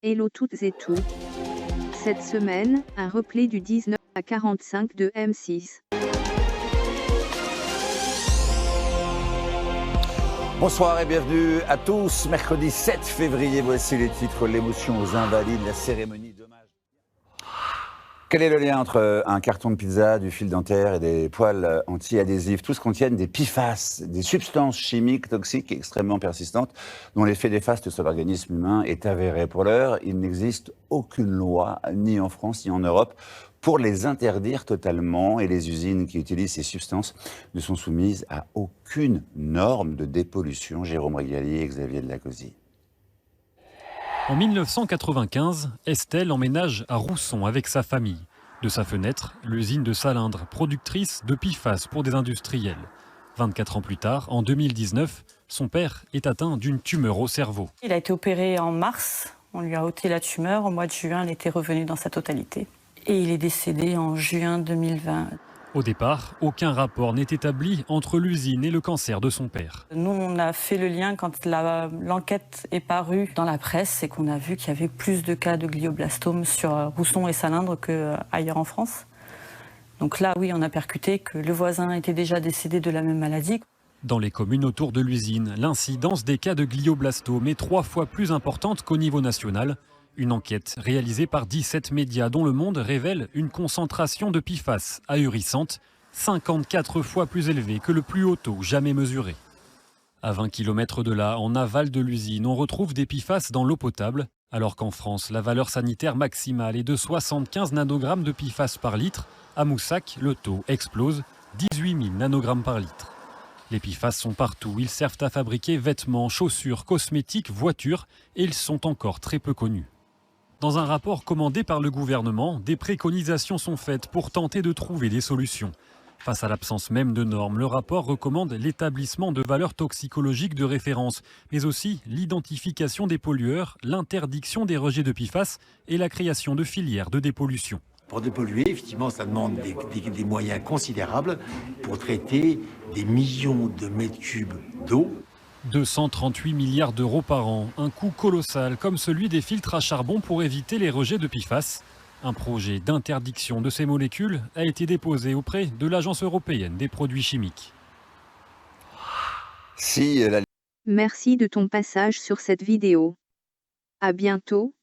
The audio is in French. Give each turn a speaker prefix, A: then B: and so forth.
A: Hello toutes et tous. Cette semaine, un replay du 19 à 45 de M6.
B: Bonsoir et bienvenue à tous. Mercredi 7 février, voici les titres. L'émotion aux Invalides, la cérémonie d'hommage. Quel est le lien entre un carton de pizza, du fil dentaire et des poils anti-adhésifs? Tous contiennent des PFAS, des substances chimiques toxiques extrêmement persistantes dont l'effet néfaste sur l'organisme humain est avéré. Pour l'heure, il n'existe aucune loi, ni en France ni en Europe, pour les interdire totalement, et les usines qui utilisent ces substances ne sont soumises à aucune norme de dépollution. Jérôme Régali et Xavier Delacozy.
C: En 1995, Estelle emménage à Rousson avec sa famille. De sa fenêtre, l'usine de Salindre, productrice de PFAS pour des industriels. 24 ans plus tard, en 2019, son père est atteint d'une tumeur au cerveau.
D: Il a été opéré en mars, on lui a ôté la tumeur. Au mois de juin, elle était revenue dans sa totalité. Et il est décédé en juin 2020.
C: Au départ, aucun rapport n'est établi entre l'usine et le cancer de son père.
D: Nous, on a fait le lien quand l'enquête est parue dans la presse et qu'on a vu qu'il y avait plus de cas de glioblastome sur Rousson et Salindre qu'ailleurs en France. Donc là, oui, on a percuté que le voisin était déjà décédé de la même maladie.
C: Dans les communes autour de l'usine, l'incidence des cas de glioblastome est 3 fois plus importante qu'au niveau national. Une enquête réalisée par 17 médias dont Le Monde révèle une concentration de PFAS ahurissante, 54 fois plus élevée que le plus haut taux jamais mesuré. À 20 km de là, en aval de l'usine, on retrouve des PFAS dans l'eau potable, alors qu'en France, la valeur sanitaire maximale est de 75 nanogrammes de PFAS par litre. À Moussac, le taux explose, 18 000 nanogrammes par litre. Les PFAS sont partout, ils servent à fabriquer vêtements, chaussures, cosmétiques, voitures, et ils sont encore très peu connus. Dans un rapport commandé par le gouvernement, des préconisations sont faites pour tenter de trouver des solutions. Face à l'absence même de normes, le rapport recommande l'établissement de valeurs toxicologiques de référence, mais aussi l'identification des pollueurs, l'interdiction des rejets de PFAS et la création de filières de dépollution.
E: Pour dépolluer, effectivement, ça demande des moyens considérables pour traiter des millions de mètres cubes d'eau.
C: 238 milliards d'euros par an, un coût colossal comme celui des filtres à charbon pour éviter les rejets de PFAS. Un projet d'interdiction de ces molécules a été déposé auprès de l'Agence européenne des produits chimiques.
A: Merci de ton passage sur cette vidéo. À bientôt.